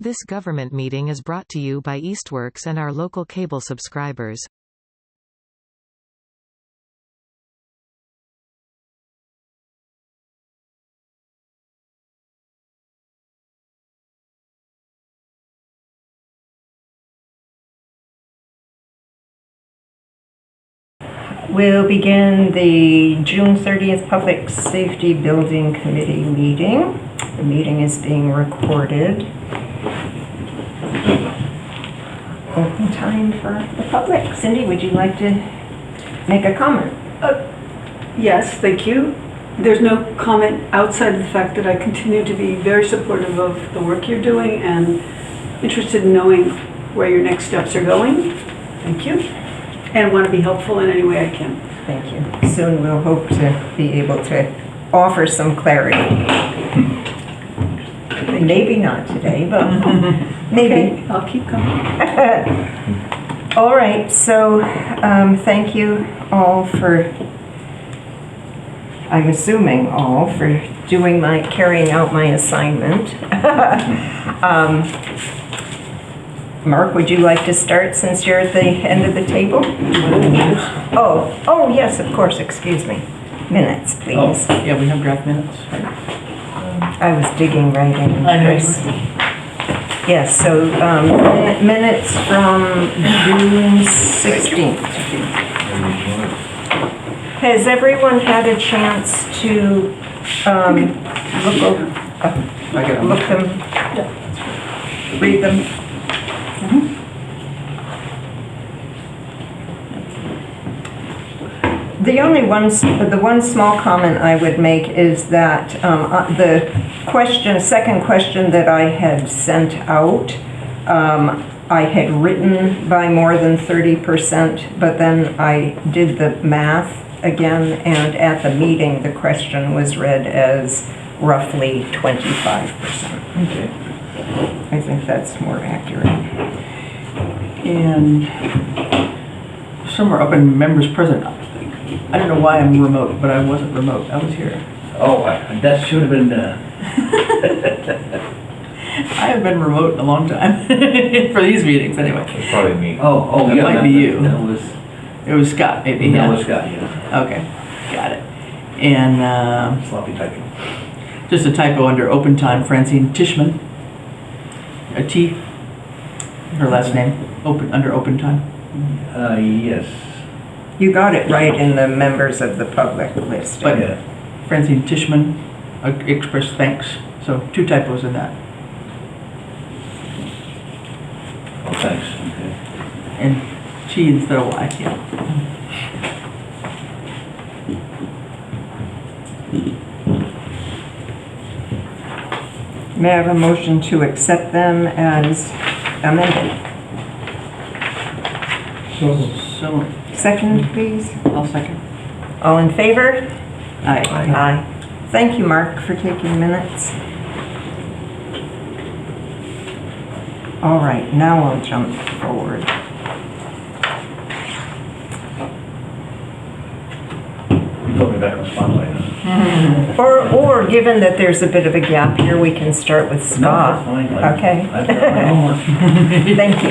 This government meeting is brought to you by Eastworks and our local cable subscribers. We'll begin the June 30th Public Safety Building Committee meeting. The meeting is being recorded. Open time for the public. Cindy, would you like to make a comment? Yes, thank you. There's no comment outside of the fact that I continue to be very supportive of the work you're doing and interested in knowing where your next steps are going. Thank you. And want to be helpful in any way I can. Thank you. Soon we'll hope to be able to offer some clarity. Maybe not today, but maybe. Okay, I'll keep coming. All right, so thank you all for, I'm assuming all, for carrying out my assignment. Mark, would you like to start since you're at the end of the table? Oh, yes, of course, excuse me. Minutes, please. Oh, yeah, we have draft minutes. I was digging right in. I know. Yes, so minutes from June 16th. Has everyone had a chance to look them, read them? The one small comment I would make is that the second question that I had sent out, I had written by more than 30%, but then I did the math again, and at the meeting, the question was read as roughly 25%. Okay. I think that's more accurate. And somewhere up in members present, I don't know why I'm remote, but I wasn't remote. I was here. Oh, that should have been I have been remote a long time for these meetings, anyway. It's probably me. Oh, It yeah. might be you. That was. It was Scott, maybe. That Yeah. was Scott. Yeah. Okay, got it. And Sloppy typing. just a typo under open time, Francine Tishman. A T. Her last name. Under open time. Yes. You got it right in the members of the public list. But Yeah. Francine Tishman expressed thanks. So 2 typos in that. Oh, thanks. Okay. And T instead of Y, yeah. May I have a motion to accept them as amended? So, Second, please. I'll second. All in favor? Aye. Aye. Thank you, Mark, for taking minutes. All right, now I'll jump forward. You put me back on the spotlight. Or given that there's a bit of a gap here, we can start with Scott. No, that's fine. Okay. I've got my homework. Thank you.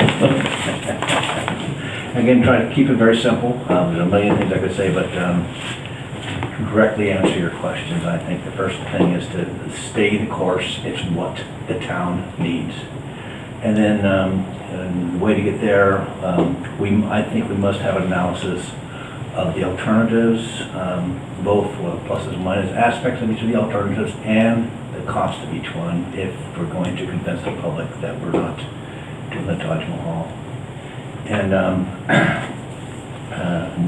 Again, try to keep it very simple. There's a million things I could say, but to directly answer your questions, I think the first thing is to stay the course. It's what the town needs. And then and the way to get there, I think we must have an analysis of the alternatives, both pluses and minuses, aspects of each of the alternatives, and the cost of each one, if we're going to convince the public that we're not doing the Taj Mahal. And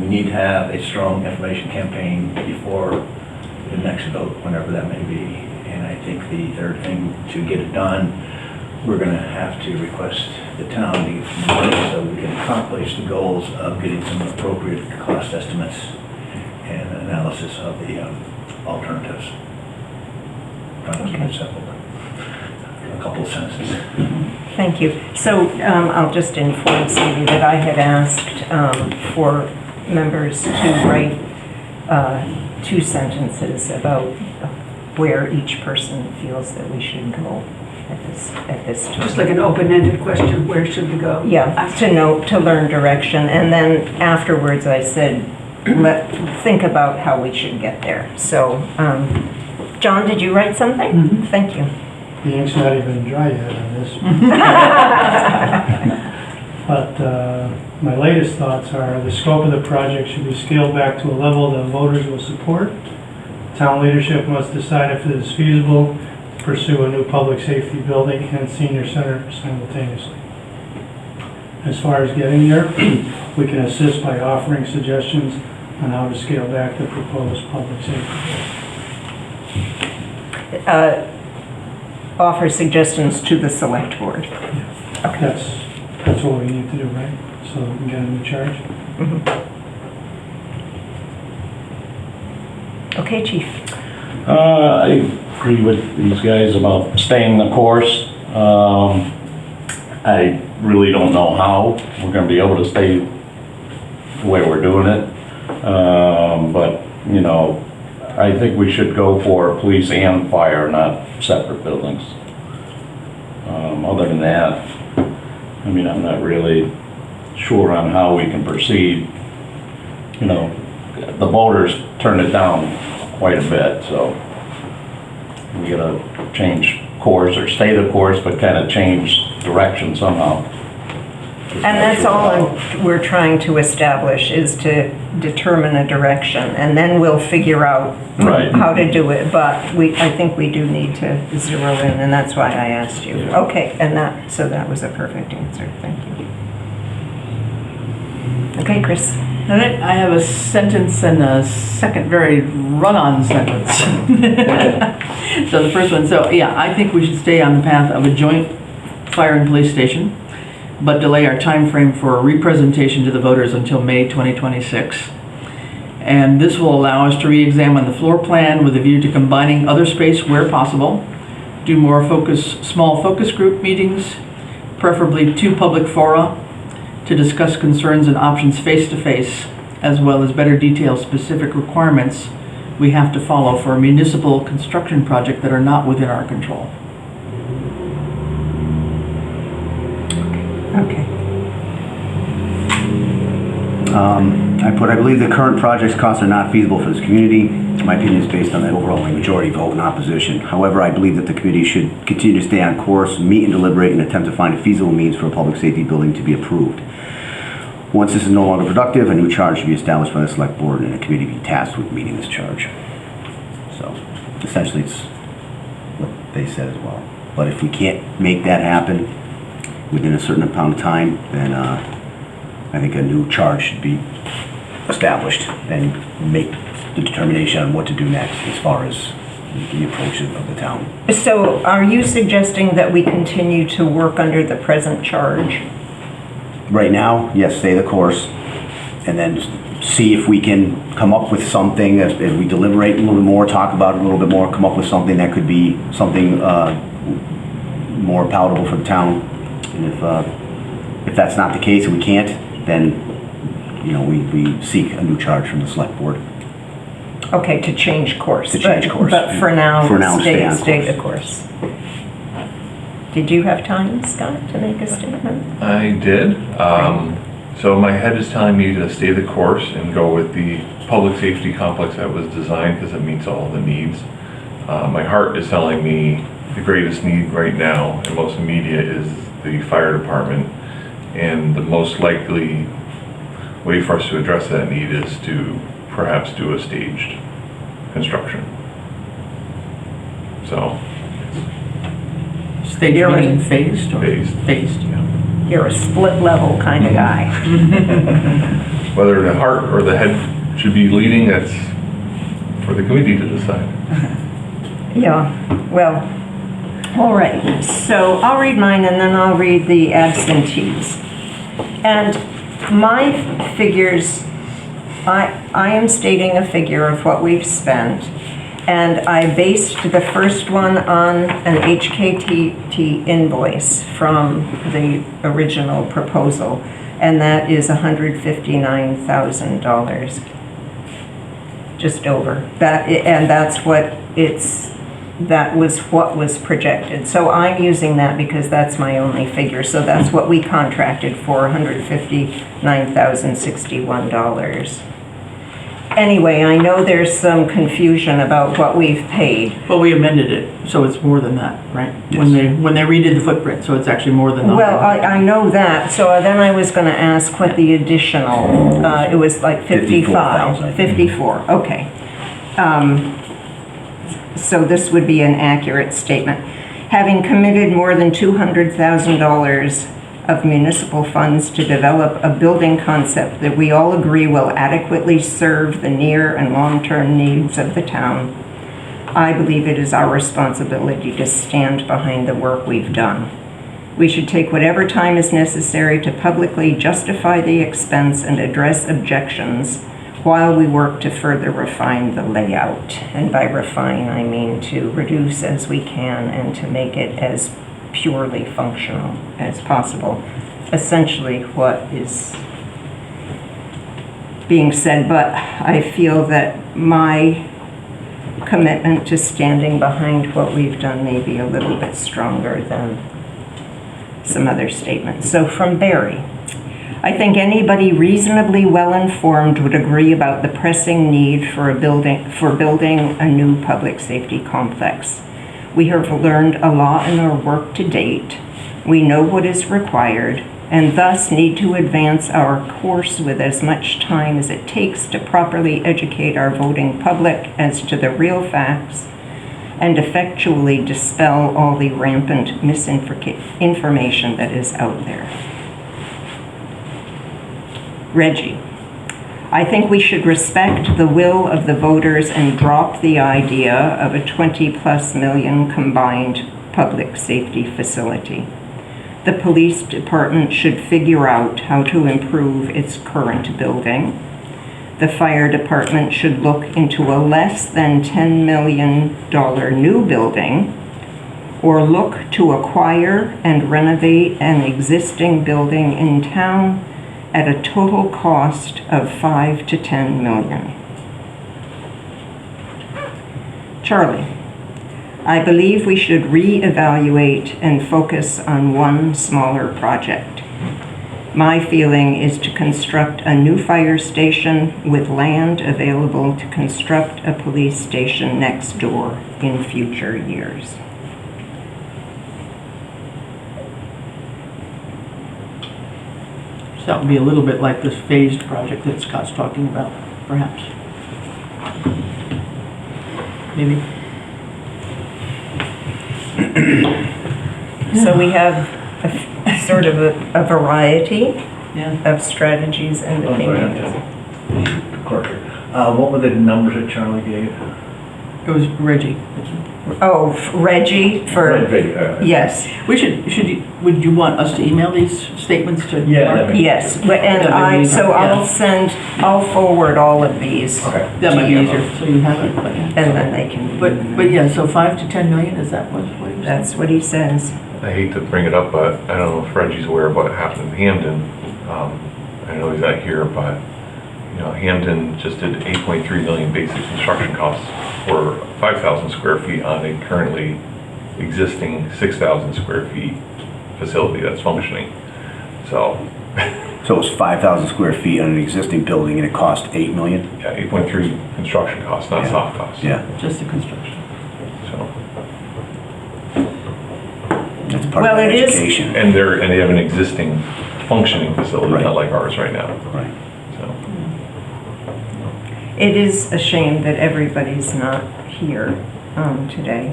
we need to have a strong information campaign before the next vote, whenever that may be. And I think the third thing, to get it done, we're going to have to request the town to get some money so we can accomplish the goals of getting some appropriate cost estimates and analysis of the alternatives. Trying to keep it simple. A couple of sentences. Thank you. So I'll just inform Cindy that I had asked for members to write 2 sentences about where each person feels that we should go. at this time. Just like an open-ended question, where should we go? Yeah, to learn direction, and then afterwards I said, think about how we should get there. So, John, did you write something? Mm-hmm. Thank you. The ink's not even dry yet on this. But my latest thoughts are the scope of the project should be scaled back to a level that voters will support. Town leadership must decide if it is feasible to pursue a new public safety building and senior center simultaneously. As far as getting there, we can assist by offering suggestions on how to scale back the proposed public safety building. Offer suggestions to the select board. That's what we need to do, right? So we can get a new charge. Okay, Chief. I agree with these guys about staying the course. I really don't know how we're gonna be able to stay the way we're doing it. But, you know, I think we should go for police and fire, not separate buildings. Other than that, I mean, I'm not really sure on how we can proceed. You know, the voters turned it down quite a bit, so we gotta change course or stay the course, but kind of change direction somehow. And that's all we're trying to establish, is to determine a direction, and then we'll figure out Right. how to do it. But I think we do need to zero in, and that's why I asked you. Okay, and so that was a perfect answer. Thank you. Okay, Chris. All right, I have a sentence and a second very run-on sentence. So the first one, so yeah, I think we should stay on the path of a joint fire and police station, but delay our time frame for representation to the voters until May 2026. And this will allow us to re-examine the floor plan with a view to combining other space where possible, do more small focus group meetings, preferably 2 public fora, to discuss concerns and options face-to-face, as well as better detail specific requirements we have to follow for a municipal construction project that are not within our control. Okay. I believe the current project's costs are not feasible for this community. My opinion is based on the overwhelming majority vote in opposition. However, I believe that the committee should continue to stay on course, meet and deliberate, and attempt to find a feasible means for a public safety building to be approved. Once this is no longer productive, a new charge should be established by the select board and a committee be tasked with meeting this charge. So, essentially, it's what they said as well. But if we can't make that happen within a certain amount of time, then I think a new charge should be established and make the determination on what to do next as far as the approach of the town. So are you suggesting that we continue to work under the present charge? Right now, yes, stay the course, and then see if we can come up with something as we deliberate a little bit more, talk about it a little bit more, come up with something that could be something more palatable for the town. And if that's not the case and we can't, then we seek a new charge from the select board. Okay, to change course. To change course. But for now, stay on stay course. the course. Did you have time, Scott, to make a statement? I did. So my head is telling me to stay the course and go with the public safety complex that was designed because it meets all the needs. My heart is telling me the greatest need right now and most immediate is the fire department, and the most likely way for us to address that need is to perhaps do a staged construction. So Stage meaning phased or? Phased. Phased, yeah. You're a split level kind of guy. whether the heart or the head should be leading, that's for the committee to decide. Yeah, well, all right. So I'll read mine and then I'll read the absentees. And my figures, I am stating a figure of what we've spent. And I based the first one on an HKT invoice from the original proposal. And that is $159,000. Just over. And that's what it's that was what was projected. So I'm using that because that's my only figure. So that's what we contracted for, $159,061. Anyway, I know there's some confusion about what we've paid. Well, we amended it, so it's more than that, right? When they redid the footprint, so it's actually more than that. Well, I know that, so then I was gonna ask what the additional, it was like 55. 54,000. 54, okay. So this would be an accurate statement. Having committed more than $200,000 of municipal funds to develop a building concept that we all agree will adequately serve the near and long-term needs of the town, I believe it is our responsibility to stand behind the work we've done. We should take whatever time is necessary to publicly justify the expense and address objections while we work to further refine the layout. And by refine, I mean to reduce as we can and to make it as purely functional as possible. Essentially what is being said, but I feel that my commitment to standing behind what we've done may be a little bit stronger than some other statements. So from Barry, I think anybody reasonably well-informed would agree about the pressing need for building a new public safety complex. We have learned a lot in our work to date. We know what is required, and thus need to advance our course with as much time as it takes to properly educate our voting public as to the real facts and effectually dispel all the rampant misinformation that is out there. Reggie, I think we should respect the will of the voters and drop the idea of a 20+ million combined public safety facility. The police department should figure out how to improve its current building. The fire department should look into a less than $10 million new building, or look to acquire and renovate an existing building in town at a total cost of $5 to $10 million. Charlie, I believe we should reevaluate and focus on one smaller project. My feeling is to construct a new fire station with land available to construct a police station next door in future years. So that would be a little bit like this phased project that Scott's talking about, perhaps. Maybe. So we have sort of a variety Yeah. of strategies and opinions. What were the numbers that Charlie gave? It was Reggie. Oh, Reggie for, yes, Would you want us to email these statements to Yeah, Mark? that'd be- yes. And Yeah. I'll forward all of these. Okay. That might be to you. easier, so you have it, but yeah. And then they can. But yeah, so 5 to 10 million, is that what you're saying? That's what he says. I hate to bring it up, but I don't know if Reggie's aware of what happened in Hamden. I know he's not here, but, you know, Hamden just did 8.3 million basic construction costs for 5,000 square feet on a currently existing 6,000 square feet facility that's functioning. So, So it was 5,000 square feet on an existing building and it cost 8 million? yeah, 8.3 construction costs, not Yeah. soft costs. Yeah, Just the construction. So, that's part Well, of it the is- education. and they have an existing functioning facility, Right. not like ours right now. Right. So, It is a shame that everybody's not here today.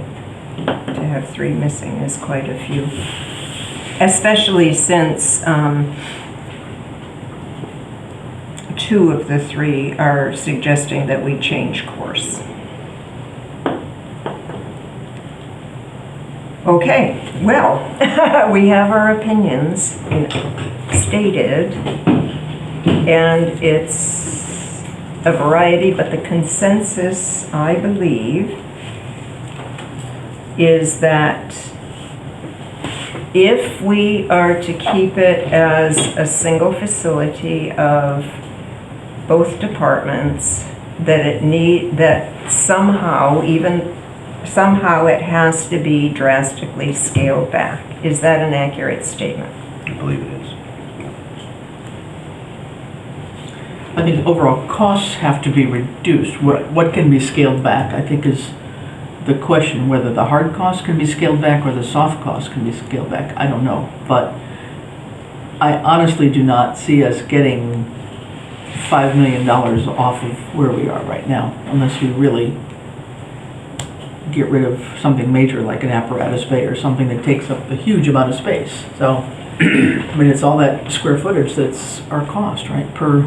To have 3 missing is quite a few. Especially since 2 of the 3 are suggesting that we change course. Okay, well, we have our opinions stated, and it's a variety, but the consensus, I believe, is that if we are to keep it as a single facility of both departments, that somehow, even somehow it has to be drastically scaled back. Is that an accurate statement? I believe it is. I think overall costs have to be reduced. What can be scaled back, I think, is the question. Whether the hard costs can be scaled back or the soft costs can be scaled back, I don't know. But I honestly do not see us getting $5 million off of where we are right now, unless we really get rid of something major like an apparatus bay or something that takes up a huge amount of space. So, I mean, it's all that square footage that's our cost, right, per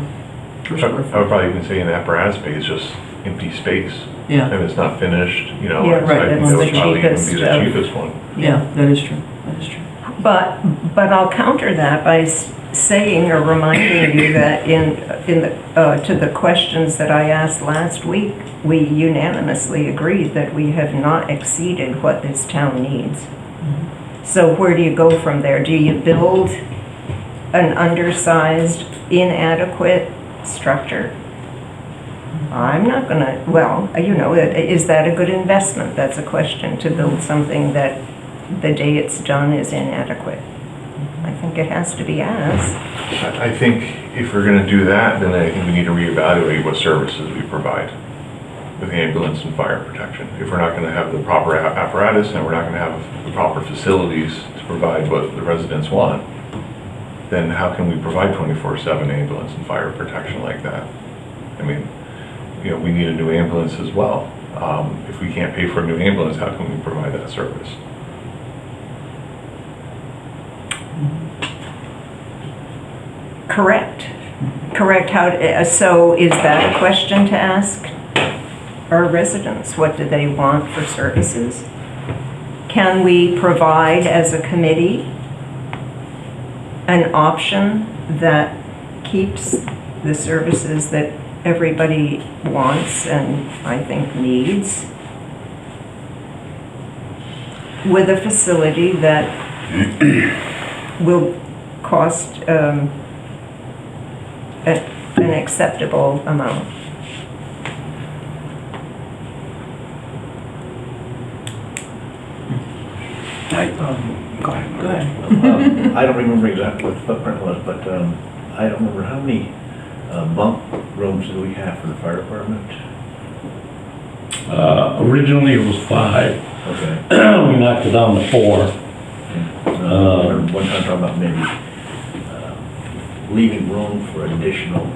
square I would foot. probably even say an apparatus bay is just empty space. Yeah, And it's not finished, you know. Yeah, so right, I think that's that would the probably even cheapest be the of- cheapest one. yeah, that is true, that is true. But I'll counter that by saying or reminding you that to the questions that I asked last week, we unanimously agreed that we have not exceeded what this town needs. So where do you go from there? Do you build an undersized, inadequate structure? I'm not gonna, well, is that a good investment? That's a question, to build something that the day it's done is inadequate. I think it has to be asked. I think if we're gonna do that, then I think we need to reevaluate what services we provide with ambulance and fire protection. If we're not gonna have the proper apparatus and we're not gonna have the proper facilities to provide what the residents want, then how can we provide 24/7 ambulance and fire protection like that? I mean, you know, we need a new ambulance as well. If we can't pay for a new ambulance, how can we provide that service? Correct. So is that a question to ask our residents? What do they want for services? Can we provide as a committee an option that keeps the services that everybody wants and I think needs, with a facility that will cost an acceptable amount? Go ahead. Go ahead. I don't remember exactly what the footprint was, but I don't remember how many bunk rooms do we have for the fire department? Originally it was 5. Okay. We knocked it down to 4. I remember one time talking about maybe leaving room for additional,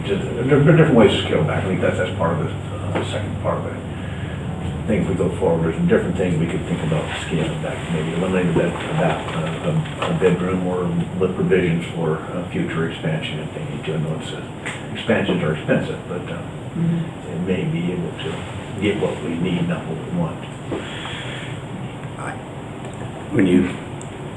there are different ways to scale back. I think that's part of the second part of it. I think if we go forward, there's different things we could think about scaling back, maybe eliminating a bedroom or with provisions for future expansion if they need to. I know expansions are expensive, but they may be able to get what we need, not what we want. When you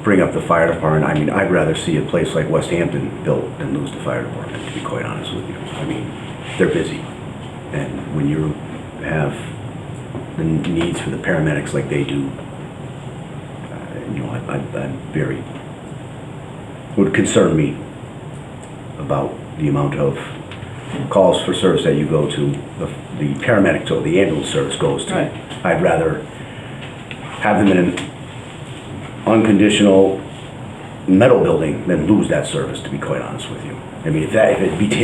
bring up the fire department, I mean, I'd rather see a place like West Hampton built than lose the fire department, to be quite honest with you. I mean, they're busy. And when you have the needs for the paramedics like they do, I'm very, it would concern me about the amount of calls for service that you go to, the paramedics or the ambulance service goes to. Right. I'd rather have them in an unconditional metal building than lose that service, to be quite honest with you. I mean, if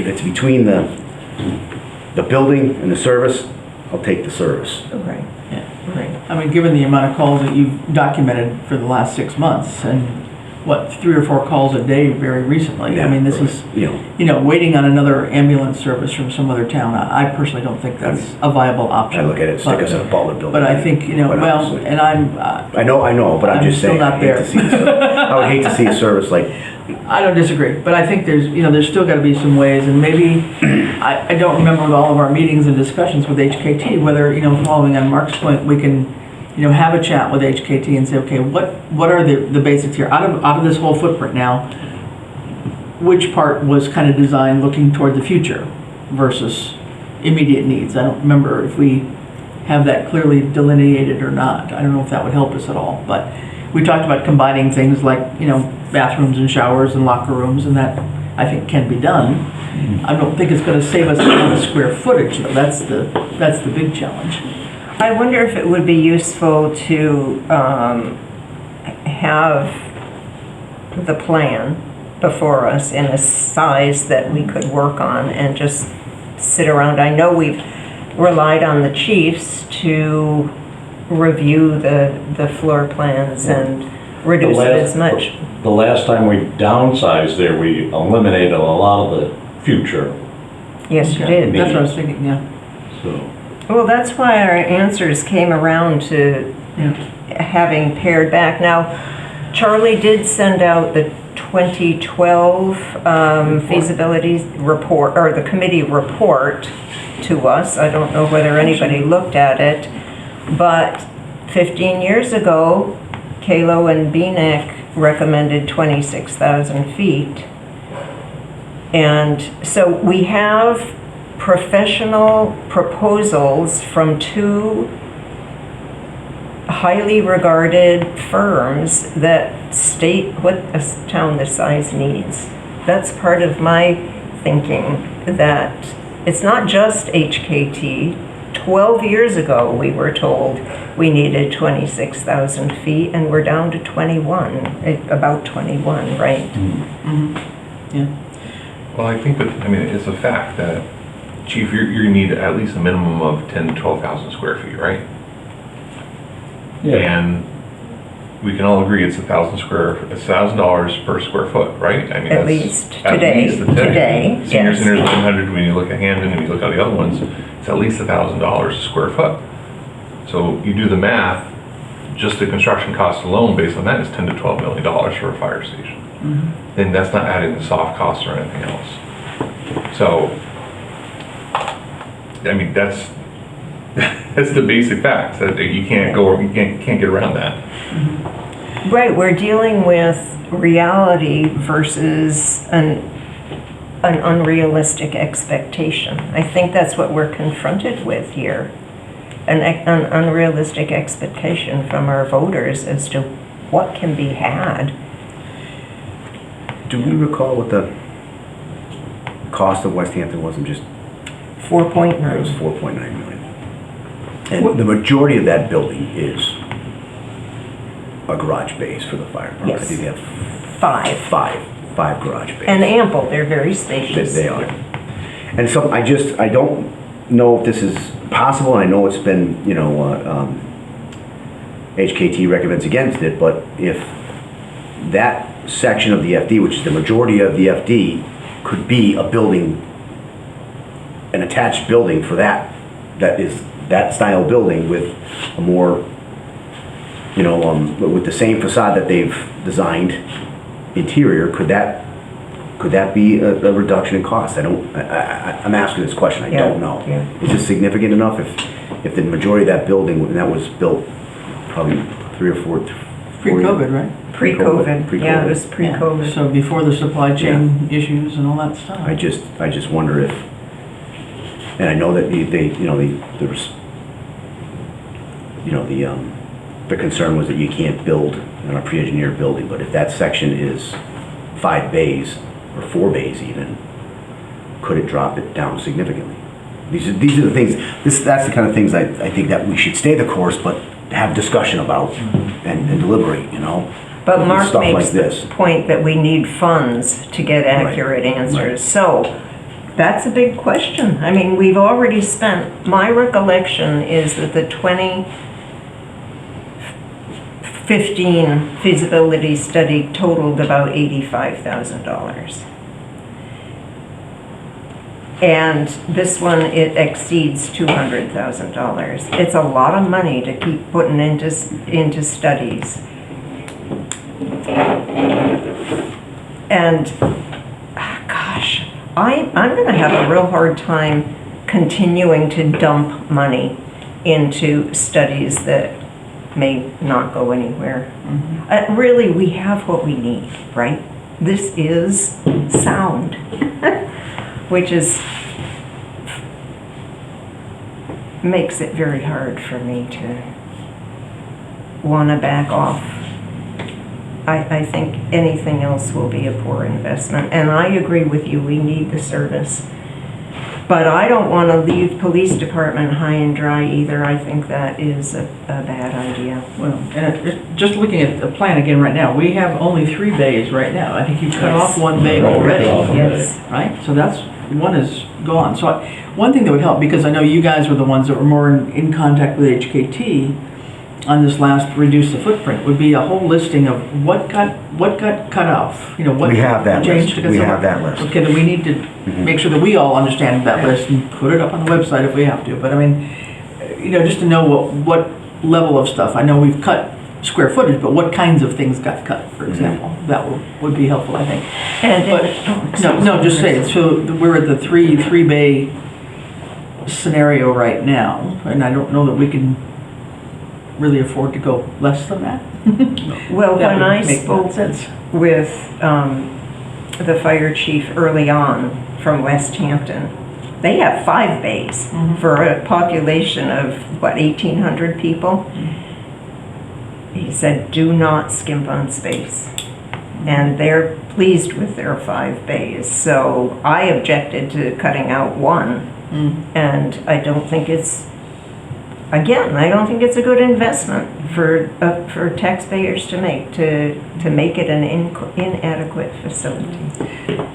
it's between the building and the service, I'll take the service. Right. Yeah. Right. I mean, given the amount of calls that you've documented for the last 6 months, and what, 3 or 4 calls a day very recently, I mean, this is, waiting on another ambulance service from some other town, I personally don't think that's a viable option. I look at it, stick us in a Butler building. But I think, quite honestly. and I'm, I know, but I'm just still saying, not there. I would hate to see a service like, I don't disagree, but I think there's still gotta be some ways, and maybe, I don't remember with all of our meetings and discussions with HKT, whether, following on Mark's point, we can, have a chat with HKT and say, okay, what are the basics here? Out of this whole footprint now, which part was kind of designed looking toward the future versus immediate needs? I don't remember if we have that clearly delineated or not. I don't know if that would help us at all, but we talked about combining things like, bathrooms and showers and locker rooms, and that I think can be done. I don't think it's gonna save us a lot of square footage, though. That's the big challenge. I wonder if it would be useful to have the plan before us in a size that we could work on and just sit around. I know we've relied on the chiefs to review the floor plans and reduce it as much. The last time we downsized there, we eliminated a lot of the future, Yes, you Yeah, did. That's what I was thinking, yeah. so. Well, that's why our answers came around to having pared back. Now, Charlie did send out the 2012 feasibility report, or the committee report to us. I don't know whether anybody looked at it, but 15 years ago, Kalo and BNEC recommended 26,000 feet. And so we have professional proposals from two highly regarded firms that state what a town this size needs. That's part of my thinking, that it's not just HKT. 12 years ago, we were told we needed 26,000 feet, and we're down to 21, about 21, right? Yeah. Well, I think, it's a fact that, Chief, you need at least a minimum of 10 to 12,000 square feet, right? Yeah, And we can all agree it's $1,000 per square foot, right? I mean, At that's least at today. least Today, Senior yes. center's 900, when you look at Hamden and you look at the other ones, it's at least $1,000 a square foot. So you do the math, just the construction cost alone based on that is $10 to $12 million for a fire station. Then that's not adding the soft costs or anything else. So, I mean, that's the basic facts, that you can't get around that. Right, we're dealing with reality versus an unrealistic expectation. I think that's what we're confronted with here. An unrealistic expectation from our voters as to what can be had. Do we recall what the cost of West Hampton was? Just, it was 4.9. 4.9 million. And the majority of that building is a garage base for the fire department. I Yes. think they have 5 garage bays. And ample, they're very That spacious. they are. And so I don't know if this is possible, and I know it's been, HKT recommends against it, but if that section of the FD, which is the majority of the FD, could be a building, an attached building for that style building with a more, with the same facade that they've designed interior, could that be a reduction in cost? I'm asking this question, I don't know. Yeah. Is it significant enough if the majority of that building, and that was built probably 3 or 4... Pre-COVID, right? Pre-COVID, yeah, it was pre-COVID. So before the supply chain issues and all that stuff. I just wonder if, and I know that the concern was that you can't build on a pre-engineered building, but if that section is 5 bays, or 4 bays even, could it drop it down significantly? These are the things, that's the kind of things I think that we should stay the course, but have discussion about and deliberate, But Mark stuff makes like this. the point that we need funds to get accurate answers. Right. So that's a big question. I mean, we've already spent, my recollection is that the 2015 feasibility study totaled about $85,000. And this one, it exceeds $200,000. It's a lot of money to keep putting into studies. And, gosh, I'm going to have a real hard time continuing to dump money into studies that may not go anywhere. Really, we have what we need, right? This is sound, which makes it very hard for me to want to back off. I think anything else will be a poor investment, and I agree with you, we need the service. But I don't want to leave police department high and dry either. I think that is a bad idea. Well, and just looking at the plan again right now, we have only 3 bays right now. I think you cut off 1 bay already. Yes. Right? So that's, 1 is gone. So one thing that would help, because I know you guys were the ones that were more in contact with HKT on this last reduce the footprint, would be a whole listing of what got cut off. You know, what We have that changed. list. We have that list. Okay, then we need to make sure that we all understand that list and put it up on the website if we have to. But I mean, you know, just to know what level of stuff. I know we've cut square footage, but what kinds of things got cut, for example? That would be helpful, I think. But no, just say it. So we're at the three bay scenario right now, and I don't know that we can really afford to go less than that. Well, That when would I make spoke sense. with the fire chief early on from West Hampton, they have 5 bays for a population of, what, 1,800 people? He said, do not skimp on space. And they're pleased with their 5 bays. So I objected to cutting out 1. And I don't think it's, again, I don't think it's a good investment for taxpayers to make it an inadequate facility.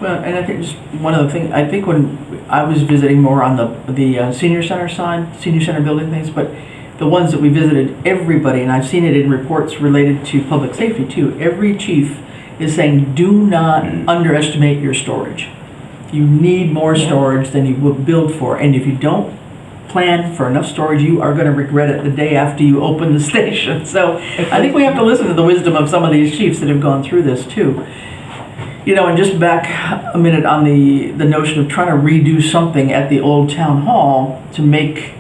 Well, and I think just one other thing, I think when I was visiting more on the senior center side, senior center building things, but the ones that we visited, everybody, and I've seen it in reports related to public safety too, every chief is saying, do not underestimate your storage. You need more storage than you will build for, and if you don't plan for enough storage, you are going to regret it the day after you open the station. So I think we have to listen to the wisdom of some of these chiefs that have gone through this too. You know, and just back a minute on the notion of trying to redo something at the old town hall to make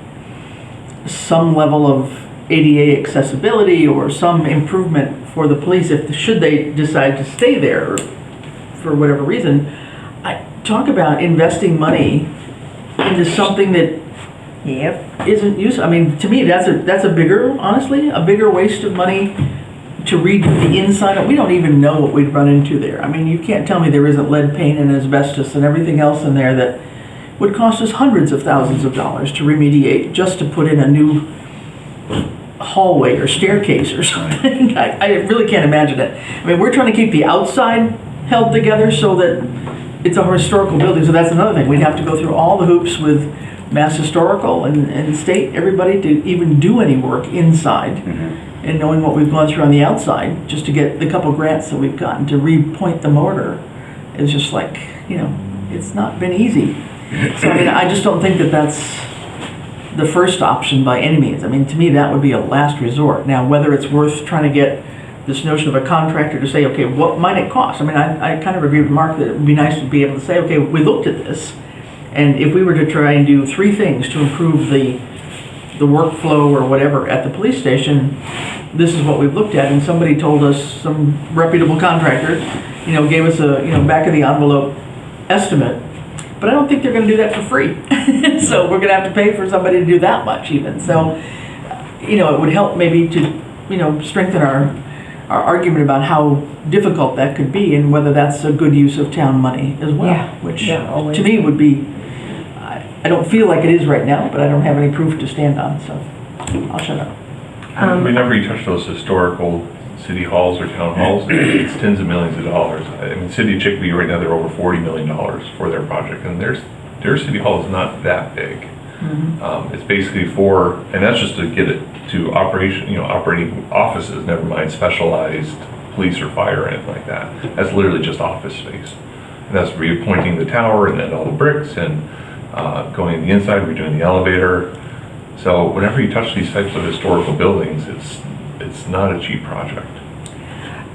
some level of ADA accessibility or some improvement for the police should they decide to stay there for whatever reason. I talk about investing money into something that isn't useful. I mean, to me, that's a bigger, honestly, a bigger waste of money to redo the inside. We don't even know what we'd run into there. I mean, you can't tell me there isn't lead paint and asbestos and everything else in there that would cost us hundreds of thousands of dollars to remediate just to put in a new hallway or staircase or something. I really can't imagine it. I mean, we're trying to keep the outside held together so that it's a historical building. So that's another thing. We'd have to go through all the hoops with Mass Historical and state, everybody, to even do any work inside. And knowing what we've gone through on the outside, just to get the couple grants that we've gotten to repoint the mortar, is just like, you know, it's not been easy. So I mean, I just don't think that that's the first option by any means. I mean, to me, that would be a last resort. Now, whether it's worth trying to get this notion of a contractor to say, okay, what might it cost? I mean, I kind of agree with Mark that it would be nice to be able to say, okay, we looked at this, and if we were to try and do 3 things to improve the workflow or whatever at the police station, this is what we've looked at. And somebody told us, some reputable contractor, you know, gave us a, you know, back of the envelope estimate. But I don't think they're going to do that for free. So we're going to have to pay for somebody to do that much even. So, you know, it would help maybe to, you know, strengthen our argument about how difficult that could be and whether that's a good use of town money as well. Which to me would be, I don't feel like it is right now, but I don't have any proof to stand on, so I'll shut up. Whenever you touch those historical city halls or town halls, it's tens of millions of dollars. I mean, City of Chicopee right now, they're over $40 million for their project, and their city hall is not that big. It's basically and that's just to get it to operation, you know, operating offices, never mind specialized police or fire or anything like that. That's literally just office space. And that's reappointing the tower and then all the bricks and going in the inside, redoing the elevator. So whenever you touch these types of historical buildings, it's not a cheap project.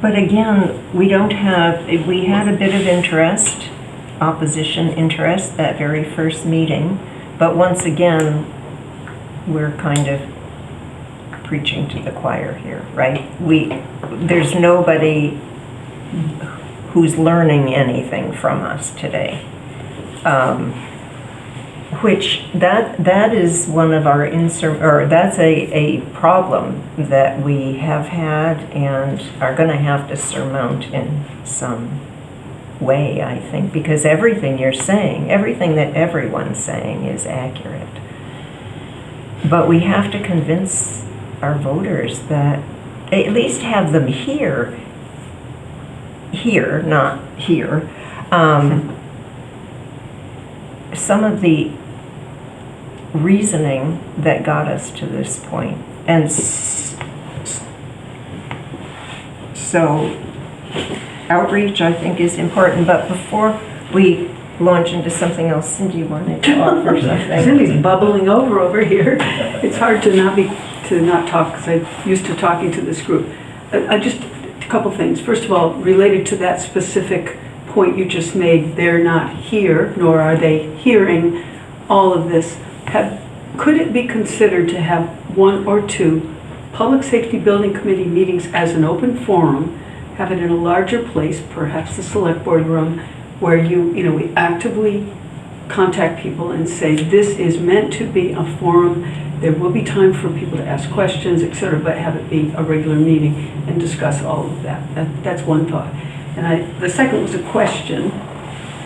But again, we had a bit of interest, opposition interest, that very first meeting. But once again, we're kind of preaching to the choir here, right? There's nobody who's learning anything from us today. Which that is one of our that's a problem that we have had and are going to have to surmount in some way, I think, because everything you're saying, everything that everyone's saying is accurate. But we have to convince our voters that, at least have them here, not here, some of the reasoning that got us to this point. And so outreach, I think, is important, but before we launch into something else, Cindy wanted to offer something. Cindy's bubbling over here. It's hard to not talk, because I'm used to talking to this group. I just, a couple things. First of all, related to that specific point you just made, they're not here, nor are they hearing all of this. Could it be considered to have 1 or 2 Public Safety Building Committee meetings as an open forum, have it in a larger place, perhaps the select board room, where we actively contact people and say, this is meant to be a forum, there will be time for people to ask questions, etc., but have it be a regular meeting and discuss all of that. That's one thought. And the second was a question.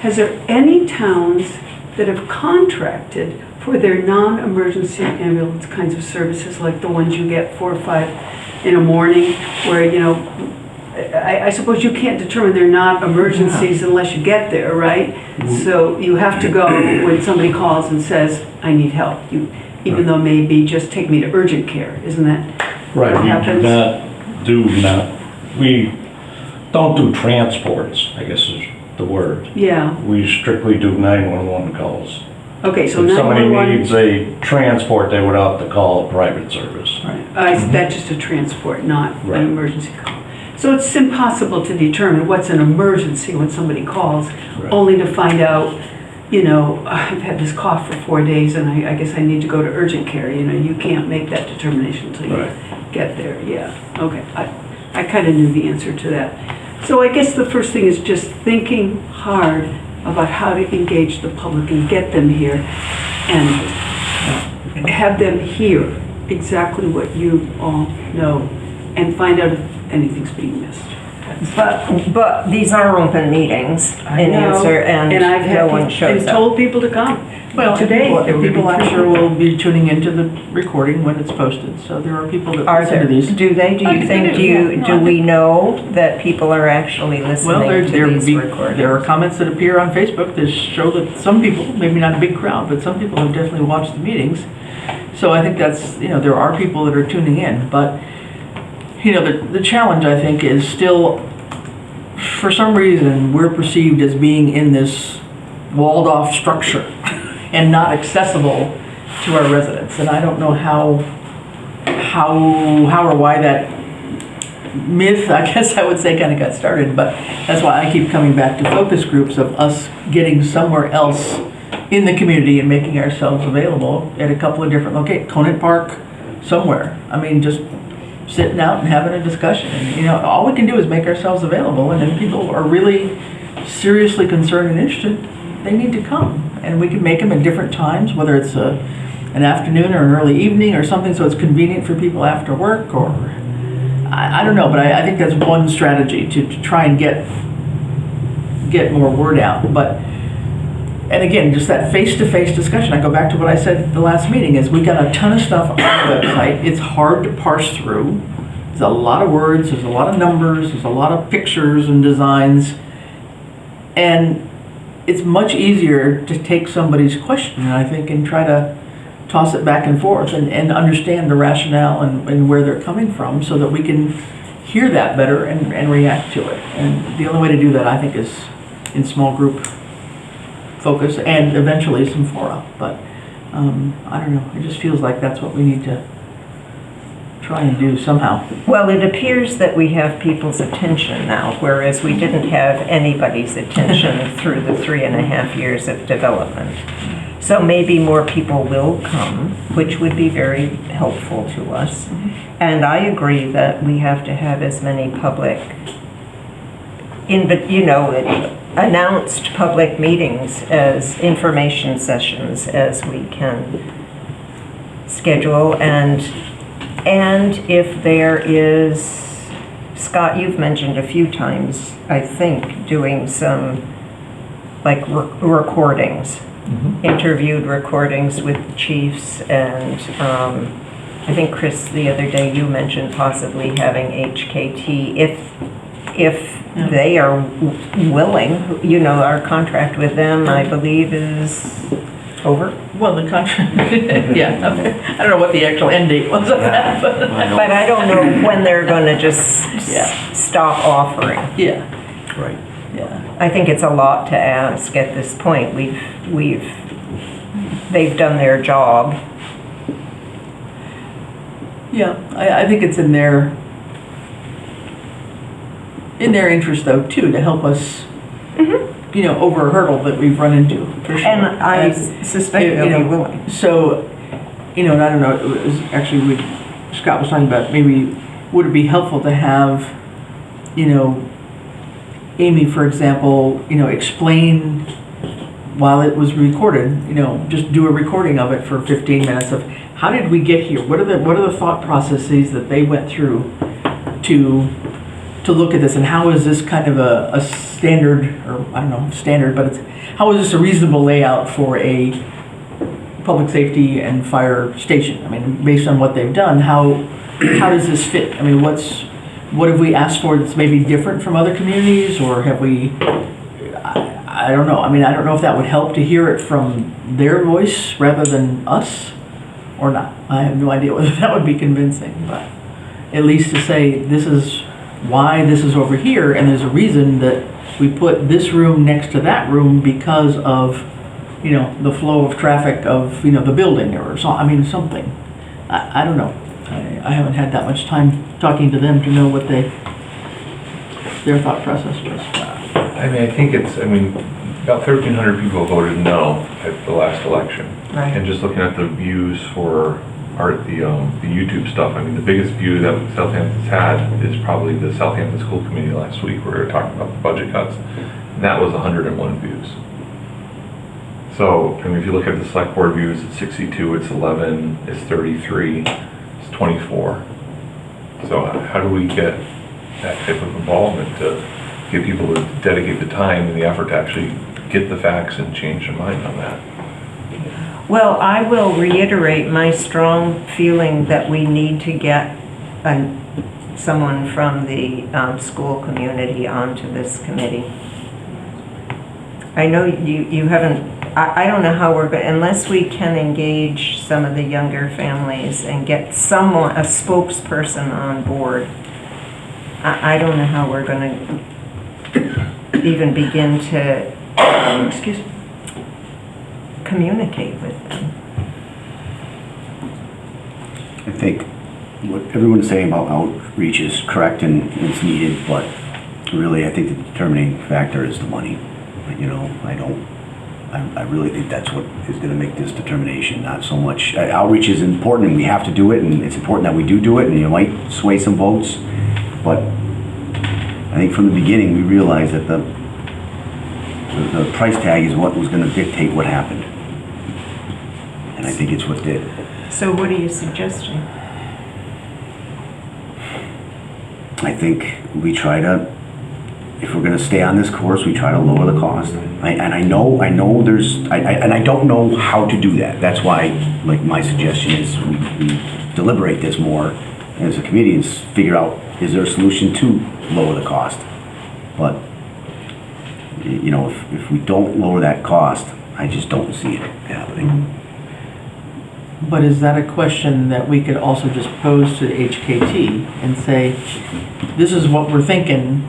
Has there any towns that have contracted for their non-emergency ambulance kinds of services, like the ones you get 4 or 5 in a morning, where, I suppose you can't determine they're not emergencies unless you get there, right? So you have to go when somebody calls and says, I need help, even though maybe just take me to urgent care, isn't that Right, what we happens? we don't do transports, I guess is the word. Yeah, We strictly do 911 calls. okay, so If somebody 911. needs a transport, they would have to call a private service. Right. That's just a transport, not Right. an emergency call. So it's impossible to determine what's an emergency when somebody calls, Right. only to find out, I've had this cough for 4 days and I guess I need to go to urgent care. You can't make that determination until you Right. get there. Yeah, okay. I kind of knew the answer to that. So I guess the first thing is just thinking hard about how to engage the public and get them here and have them hear exactly what you all know and find out if anything's being missed. But these are open meetings in answer, and I've no one shows up. told people to come. Well, Today, people I'm sure will be tuning into the recording when it's posted, so there are people that Are listen there, to these. do they, do I you think think, they do, yeah. No, I do we know that people are actually Well, listening to these recordings? there are comments that appear on Facebook that show that some people, maybe not a big crowd, but some people have definitely watched the meetings. So I think that's, there are people that are tuning in, but, the challenge, I think, is still, for some reason, we're perceived as being in this walled-off structure and not accessible to our residents. And I don't know how or why that myth, I guess I would say, kind of got started, but that's why I keep coming back to focus groups of us getting somewhere else in the community and making ourselves available at a couple of different locations, Conant Park, somewhere. I mean, just sitting out and having a discussion. And, all we can do is make ourselves available, and if people are really seriously concerned and interested, they need to come. And we can make them at different times, whether it's an afternoon or an early evening or something, so it's convenient for people after work, or I don't know, but I think that's one strategy to try and get more word out. And again, just that face-to-face discussion, I go back to what I said at the last meeting, is we got a ton of stuff on the website. It's hard to parse through. There's a lot of words, there's a lot of numbers, there's a lot of pictures and designs. And it's much easier to take somebody's question, I think, and try to toss it back and forth and understand the rationale and where they're coming from, so that we can hear that better and react to it. And the only way to do that, I think, is in small group focus and eventually some fora. But I don't know, it just feels like that's what we need to try and do somehow. Well, it appears that we have people's attention now, whereas we didn't have anybody's attention through the 3.5 years of development. So maybe more people will come, which would be very helpful to us. And I agree that we have to have as many public, announced public meetings as information sessions as we can schedule. And if there is Scott, you've mentioned a few times, I think, doing some, like, recordings, interviewed recordings with the chiefs, and I think, Chris, the other day you mentioned possibly having HKT, if they are willing. You know, our contract with them, I believe, is over. Well, the contract, yeah, I don't know what the actual end date was of that, but. But I don't know when they're gonna just Yeah. stop offering. Yeah, Right. yeah. I think it's a lot to ask at this point. They've done their job. Yeah, I think it's in their interest though, too, to help us, you know, over a hurdle that we've run into, for sure. And I And, suspect you they'll be know, willing. So, you know, and I don't know, it was actually, Scott was talking about, maybe, would it be helpful to have, you know, Amy, for example, you know, explain while it was recorded, you know, just do a recording of it for 15 minutes of how did we get here? What are the thought processes that they went through to look at this, and how is this kind of a standard, or I don't know, standard, but how is this a reasonable layout for a public safety and fire station? I mean, based on what they've done, how does this fit? I mean, what have we asked for that's maybe different from other communities, or have we, I don't know. I mean, I don't know if that would help to hear it from their voice rather than us or not. I have no idea whether that would be convincing, but at least to say this is why this is over here, and there's a reason that we put this room next to that room because of, you know, the flow of traffic of, you know, the building or so. I mean, something. I don't know. I haven't had that much time talking to them to know what their thought process was. I mean, I think about 1,300 people voted no at the last election. Right. And just looking at the views for the YouTube stuff, I mean, the biggest view that Southampton's had is probably the Southampton School Committee last week, where we were talking about the budget cuts, and that was 101 views. So, I mean, if you look at the select board views, it's 62, it's 11, it's 33, it's 24. So how do we get that type of involvement to get people to dedicate the time and the effort to actually get the facts and change their mind on that? Well, I will reiterate my strong feeling that we need to get someone from the school community onto this committee. I know you haven't, I don't know how we're going, unless we can engage some of the younger families and get someone, a spokesperson on board. I don't know how we're going to even begin to communicate with them. I think what everyone's saying about outreach is correct and it's needed, but really I think the determining factor is the money. You know, I really think that's what is going to make this determination, not so much, outreach is important and we have to do it, and it's important that we do it, and you might sway some votes, but I think from the beginning we realized that the price tag is what was going to dictate what happened. And I think it's what did. So what are you suggesting? I think we try to, if we're going to stay on this course, we try to lower the cost. I know there's, and I don't know how to do that. That's why, like, my suggestion is we deliberate this more as a committee and figure out, is there a solution to lower the cost? But, you know, if we don't lower that cost, I just don't see it happening. But is that a question that we could also just pose to the HKT and say, this is what we're thinking,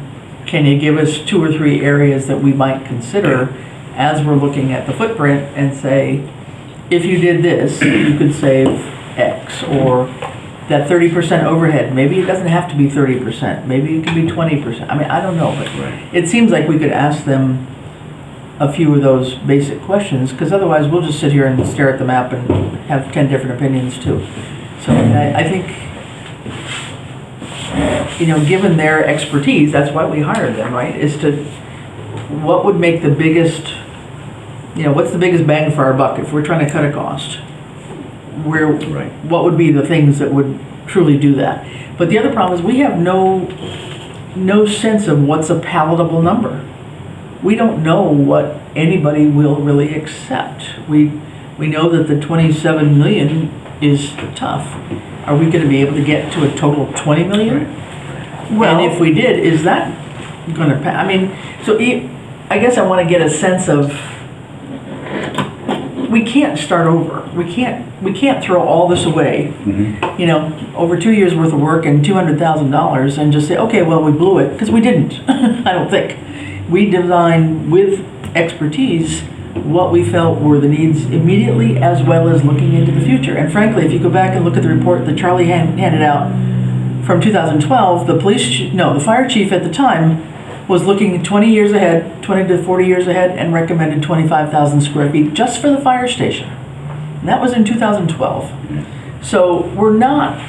can you give us 2 or 3 areas that we might consider as we're looking at the footprint, and say, if you did this, you could save X, or that 30% overhead, maybe it doesn't have to be 30%, maybe it could be 20%. I mean, I don't know, but it seems like we could ask them a few of those basic questions, because otherwise we'll just sit here and stare at the map and have 10 different opinions too. So I think, you know, given their expertise, that's why we hired them, right? Is to, what would make the biggest, you know, what's the biggest bang for our buck if we're trying to cut a cost? What would be the things that would truly do that? But the other problem is we have no no sense of what's a palatable number. We don't know what anybody will really accept. We know that the 27 million is tough. Are we going to be able to get to a total of 20 million? Well- And if we did, is that going to pass? I mean, so I guess I want to get a sense of, we can't start over. We can't throw all this away, you know, over 2 years worth of work and $200,000 and just say, okay, well, we blew it, because we didn't, I don't think. We designed with expertise what we felt were the needs immediately as well as looking into the future. And frankly, if you go back and look at the report that Charlie handed out from 2012, the fire chief at the time was looking 20 years ahead, 20 to 40 years ahead, and recommended 25,000 square feet just for the fire station. And that was in 2012. So we're not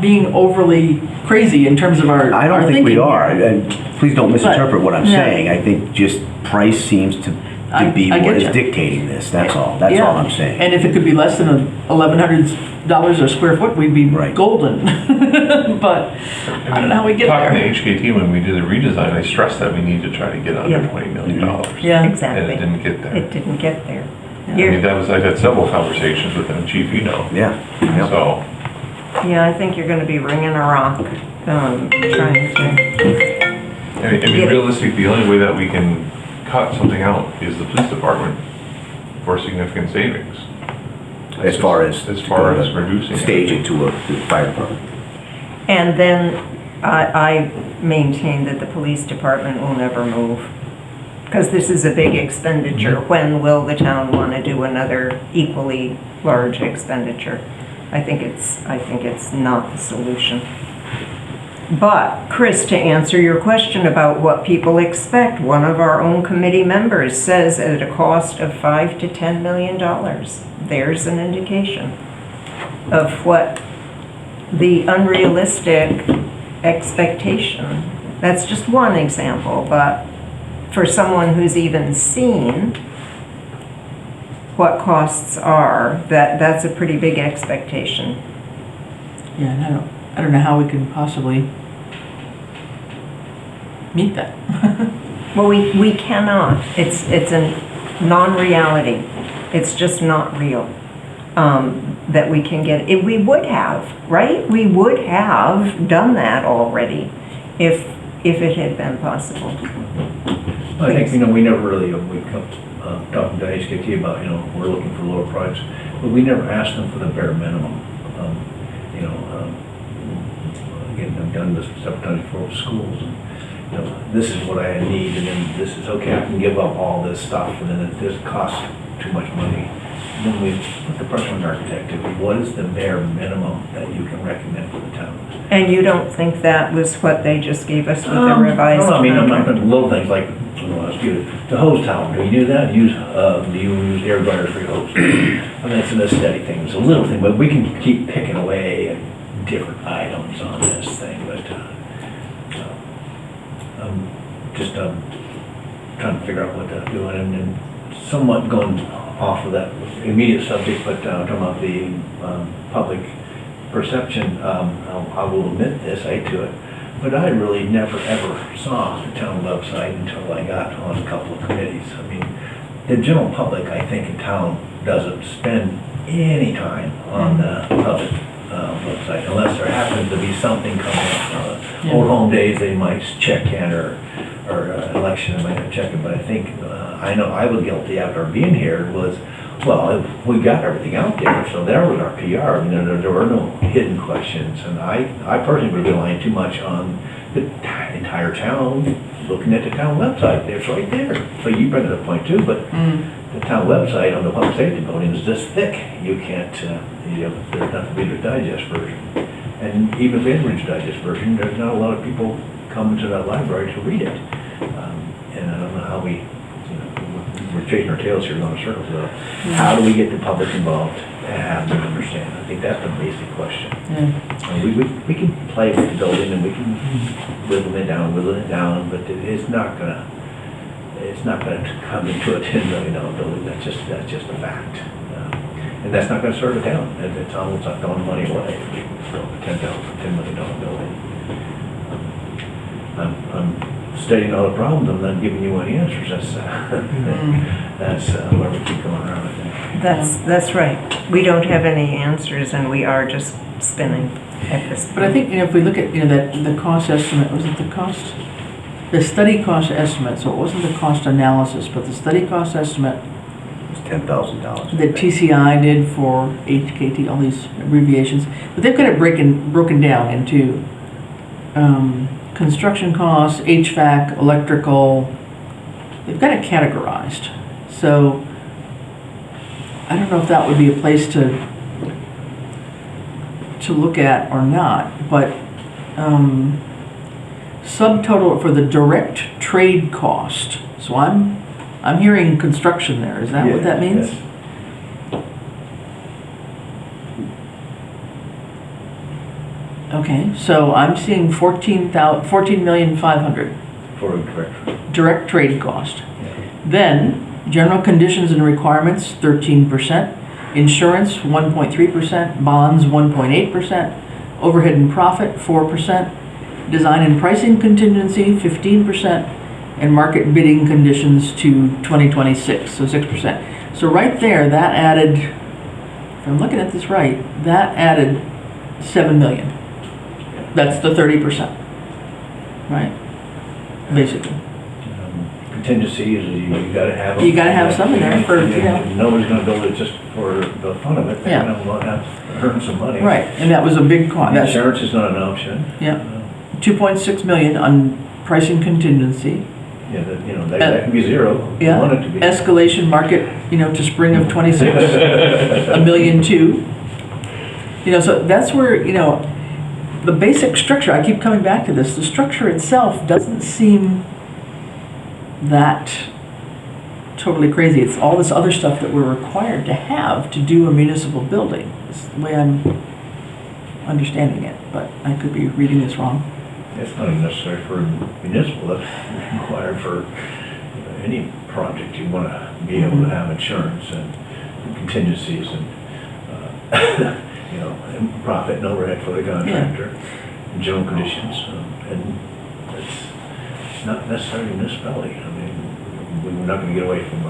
being overly crazy in terms of our I don't our think we thinking are, here. and please don't misinterpret what I'm yeah. saying. I think just price seems to be I what get is ya. dictating this, that's all. That's Yeah. all I'm saying. And if it could be less than $1,100 a square foot, we'd be Right. golden. But I don't know how we get Talking there. to HKT when we did the redesign, I stressed that we need to try to get under Yeah. $20 million. Yeah. And Exactly. it didn't get there. It didn't get there. I mean, I've had several conversations with them, chief, you know. Yeah. yeah. So, Yeah, I think you're gonna be ringing a rock, trying to, I mean, Get it. realistically, the only way that we can cut something out is the police department for significant savings. As far as reducing. stage it to a fire department. and then I maintain that the police department will never move. Because this is a big expenditure. When will the town wanna do another equally large expenditure? I think it's not the solution. But, Chris, to answer your question about what people expect, one of our own committee members says at a cost of $5 to $10 million. There's an indication of what the unrealistic expectation. That's just one example, but for someone who's even seen what costs are, that's a pretty big expectation. Yeah, and I don't know how we can possibly meet that. Well, we cannot. It's a non-reality. It's just not real. That we can get, we would have, right? We would have done that already if it had been possible. I think, we never really, we come, talking to HKT about, we're looking for lower price, but we never asked them for the bare minimum. Again, I've done this several times for schools, and, this is what I need, and then this is, okay, I can give up all this stuff, and then this costs too much money. And then we put the pressure on the architect to, what is the bare minimum that you can recommend for the town? And you don't think that was what they just gave us with the revised No, I mean, I'm not contract? putting little things like, the hose tower, do you do that? Do you use air dryers for your hose? I mean, it's an aesthetic thing, it's a little thing, but we can keep picking away at different items on this thing, but, I'm just, trying to figure out what to do, and then somewhat going off of that immediate subject, but, talking about the, public perception, I will admit this, I hate to it, but I really never ever saw the town website until I got on a couple of committees. I mean, the general public, I think, in town doesn't spend any time on the public website unless there happens to be something coming up. Old home days, they might check in, or election, they might check in, but I think, I know I was guilty after being here was, well, we got everything out there, so there was our PR. I mean, there were no hidden questions, and I personally would be relying too much on the entire town, looking at the town website. It's right there. So you bring it up a point too, but the town website on the public safety building is this thick. You can't, there's not the Reader's Digest version. And even if it's Reader's Digest version, there's not a lot of people coming to that library to read it. And I don't know how we're chasing our tails here, going in circles. How do we get the public involved and have them understand? I think that's the basic question. We can play with the building and we can whittle it down, but it's not gonna come into a $10 million building. That's just a fact. And that's not gonna serve the town. It's almost like throwing money away. If we throw a $10 million building. I'm stating all the problems, I'm not giving you any answers. That's where we keep going around, I think. That's right. We don't have any answers, and we are just spinning at this point. But I think, if we look at, that the cost estimate, was it the cost? The study cost estimate, so it wasn't the cost analysis, but the study cost estimate It's $10,000. that TCI did for HKT, all these abbreviations, but they've got it broken down into construction costs, HVAC, electrical. They've got it categorized. So I don't know if that would be a place to look at or not, but subtotal for the direct trade cost. So I'm hearing construction there. Is that what that means? Yes. Okay, so I'm seeing 14,500,000 For a director. direct trade cost. Then general conditions and requirements 13%, insurance 1.3%, bonds 1.8%, overhead and profit 4%, design and pricing contingency 15%, and market bidding conditions to 2026, so 6%. So right there, that added, if I'm looking at this right, that added 7 million. That's the 30%, right? Basically. Contingency is you gotta have. You gotta have some in there for, Nobody's gonna build it just for the fun of it. Yeah. They're gonna have to earn some money. Right, and that was a big cost. That's, Insurance is not an option. yeah, 2.6 million on pricing contingency. Yeah, that can be zero if you Yeah, want it to be. escalation market, to spring of 26, $1.2 million. So that's where, the basic structure, I keep coming back to this, the structure itself doesn't seem that totally crazy. It's all this other stuff that we're required to have to do a municipal building. It's the way I'm understanding it, but I could be reading this wrong. It's not even necessary for municipal, that's required for any project. You want to be able to have insurance and contingencies and, and profit and overhead for the contractor, and general conditions, and it's not necessarily municipality. I mean, we're not going to get away from,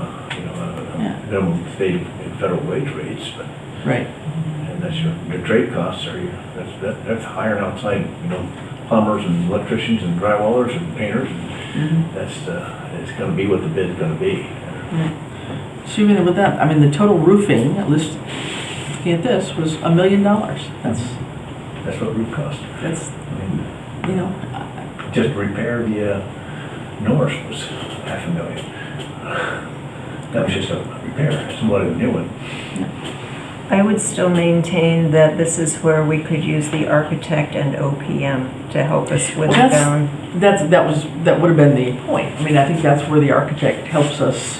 minimum state and federal wage rates, but. Right. And that's your trade costs are that's higher than outside, plumbers and electricians and drywallers and painters. And that's it's going to be what the bid's going to be. Right. So even with that, the total roofing, at least looking at this, was $1 million. That's what roof costs. That's Just repair the Norris was $500,000. That was just a repair. It's not a new one. I would still maintain that this is where we could use the architect and OPM to help us whittle down. That would have been the point. I think that's where the architect helps us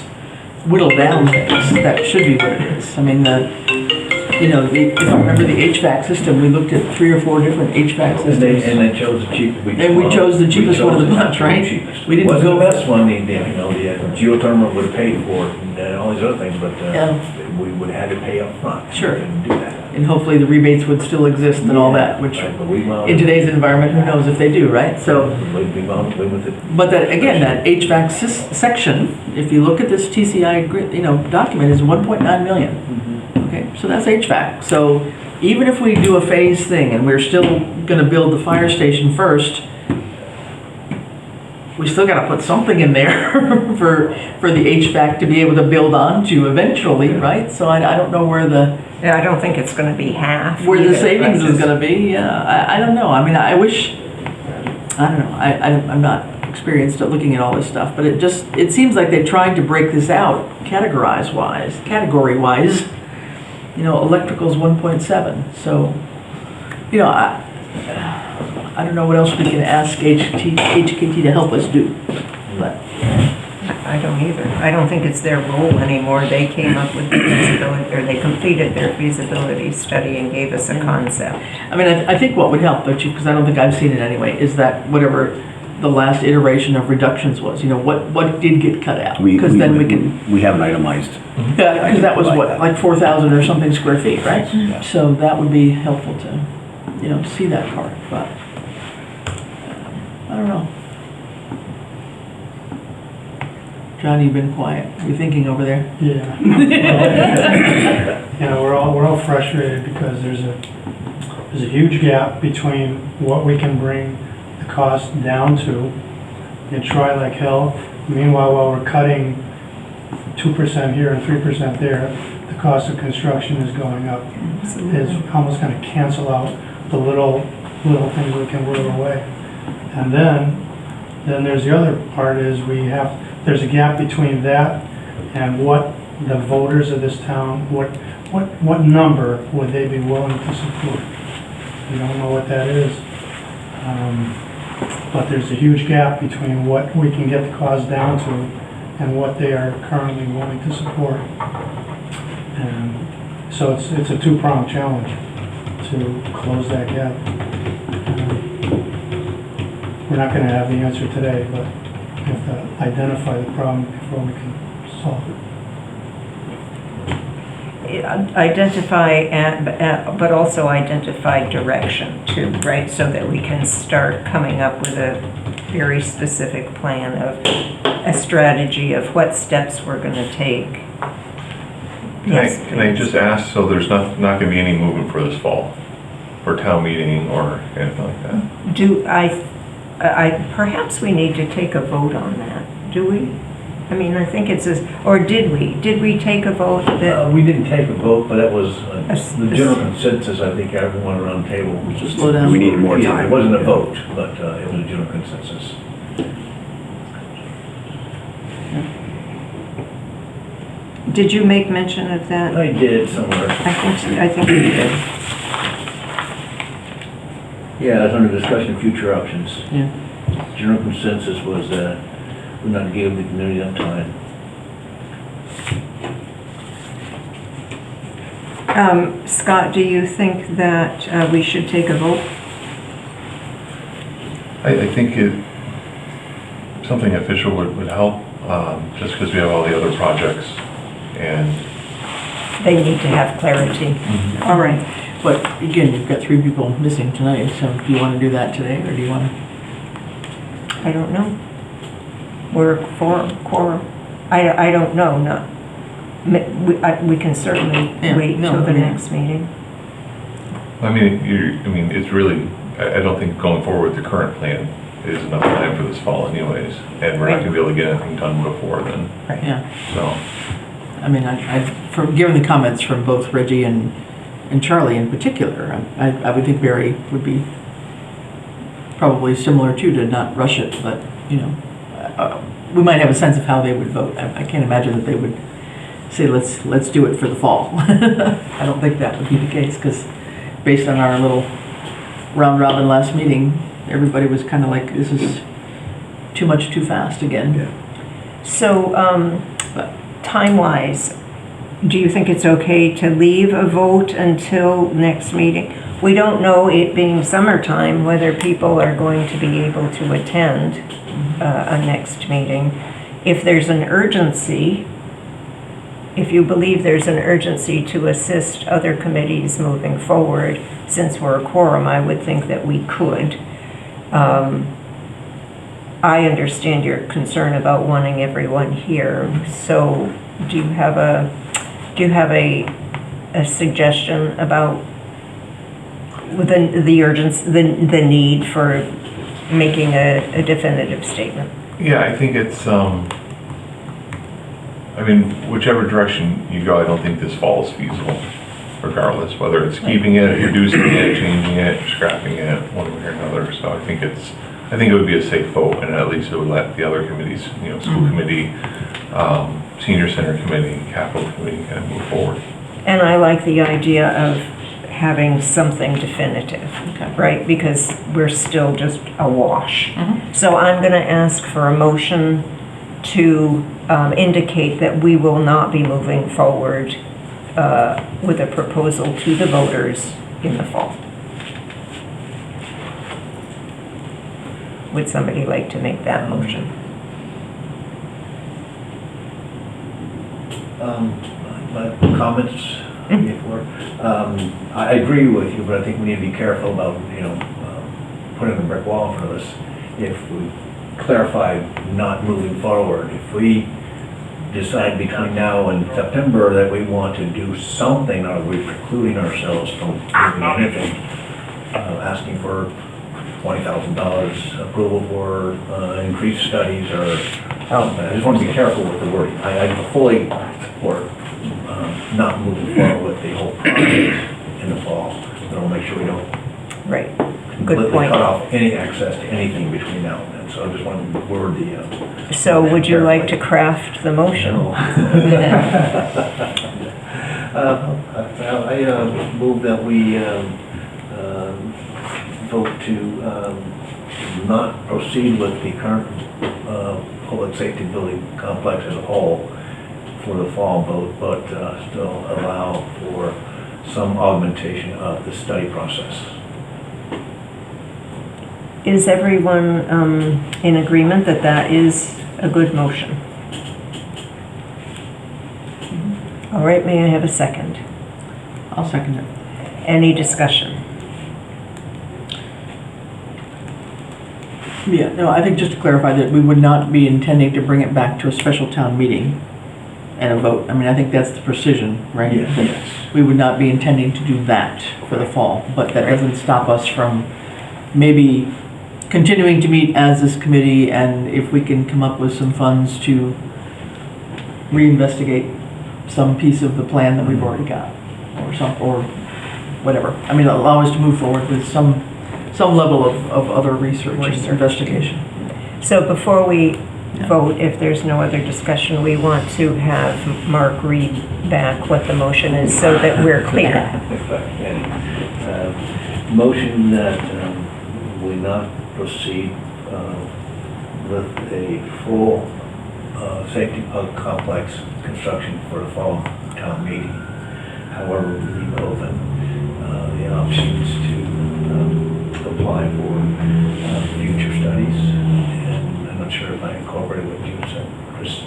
whittle down things. That should be what it is. If I remember the HVAC system, we looked at 3 or 4 different HVAC systems. And they chose the cheapest. And we chose the cheapest one of the bunch, right? We didn't wasn't go the best one. The geothermal would have paid for it and all these other things, but we would have had to pay up front. Sure. We couldn't do that. And hopefully the rebates would still exist and all that, which in today's environment, who knows if they do, right? So, but that again, that HVAC section, if you look at this TCI, document, is 1.9 million. Okay, so that's HVAC. So even if we do a phase thing and we're still going to build the fire station first, we still got to put something in there for the HVAC to be able to build onto eventually, right? So I don't know where the I don't think it's going to be half. Where the savings is going to be. I don't know. I wish. I don't know. I'm not experienced at looking at all this stuff, but it seems like they tried to break this out category wise. Electrical's 1.7. So, I don't know what else we can ask HKT to help us do. But I don't either. I don't think it's their role anymore. They came up with the feasibility, or they completed their feasibility study and gave us a concept. I think what would help, because I don't think I've seen it anyway, is that whatever the last iteration of reductions was, what did get cut out? Because then we can. We have an itemized. Yeah, because that was what, like 4,000 or something square feet, right? Yeah. So that would be helpful to, see that part, but I don't know. John, you've been quiet. You're thinking over there. Yeah. You know, we're all frustrated because there's a huge gap between what we can bring the cost down to and try like hell. Meanwhile, while we're cutting 2% here and 3% there, the cost of construction is going up. It's almost going to cancel out the little things we can whittle away. And then there's the other part is there's a gap between that and what the voters of this town, what number would they be willing to support? We don't know what that is. But there's a huge gap between what we can get the cost down to and what they are currently willing to support. And so it's a two-pronged challenge to close that gap. We're not going to have the answer today, but we have to identify the problem before we can solve it. Identify, but also identify direction too, right? So that we can start coming up with a very specific plan of a strategy of what steps we're going to take. Can I just ask, so there's not going to be any movement for this fall, for town meeting or anything like that? Perhaps we need to take a vote on that, do we? I mean, I think it's or did we? Did we take a vote that? We didn't take a vote, but that was the general consensus, I think, everyone around the table. Just slow down. We needed more Yeah, time. it wasn't a vote, but it was a general consensus. Did you make mention of that? I did somewhere. I think you did. Yeah, that's under discussion, future options. Yeah. General consensus was we not give the community enough time. Scott, do you think that we should take a vote? I think something official would help, just because we have all the other projects and. They need to have clarity. All right. But again, you've got 3 people missing tonight, so do you want to do that today, or do you want to? I don't know. We're quorum. I don't know, we can certainly wait till the next meeting. I mean, it's really, I don't think going forward with the current plan is enough time for this fall anyways, and we're not going to be able to get anything done before then, Right. Yeah. so. I mean, given the comments from both Reggie and Charlie in particular, I would think Barry would be probably similar too, to not rush it, but, you know, we might have a sense of how they would vote. I can't imagine that they would say, let's do it for the fall. I don't think that would be the case, because based on our little round robin last meeting, everybody was kind of like, this is too much too fast again. Yeah. So, time-wise, do you think it's okay to leave a vote until next meeting? We don't know, it being summertime, whether people are going to be able to attend a next meeting. If there's an urgency, if you believe there's an urgency to assist other committees moving forward, since we're a quorum, I would think that we could. I understand your concern about wanting everyone here. So, do you have a suggestion about the urgency, the need for making a definitive statement? Yeah, I think it's, I mean, whichever direction you go, I don't think this fall is feasible, regardless, whether it's keeping it, reducing it, changing it, scrapping it, one way or another. So I think it would be a safe vote, and at least it would let the other committees, you know, school committee, senior center committee, capital committee kind of move forward. And I like the idea of having something definitive, right? Because we're still just awash. So I'm going to ask for a motion to indicate that we will not be moving forward with a proposal to the voters in the fall. Would somebody like to make that motion? My comments before, I agree with you, but I think we need to be careful about, putting a brick wall in front of us. If we clarify not moving forward, if we decide between now and September that we want to do something, are we precluding ourselves from doing anything? Asking for $20,000 approval for increased studies or something. I just want to be careful with the wording. I fully support not moving forward with the whole project in the fall. But I'll make sure we don't Right. Good completely point. cut off any access to anything between now and then. So I just want to word the. So would you like to craft the motion? I move that we vote to not proceed with the current public safety building complex as a whole for the fall vote, but still allow for some augmentation of the study process. Is everyone in agreement that that is a good motion? All right, may I have a second? I'll second it. Any discussion? Yeah, no, I think just to clarify that we would not be intending to bring it back to a special town meeting and a vote. I mean, I think that's the precision, right? Yes. That we would not be intending to do that for the fall, but that doesn't stop us from maybe continuing to meet as this committee, and if we can come up with some funds to reinvestigate some piece of the plan that we've already got, or whatever. I mean, allow us to move forward with some level of other research and investigation. So before we vote, if there's no other discussion, we want to have Mark read back what the motion is so that we're clear. Motion that we not proceed with a full safety complex construction for the fall town meeting. However, we leave open the options to apply for future studies. And I'm not sure if I incorporated what you said, Chris.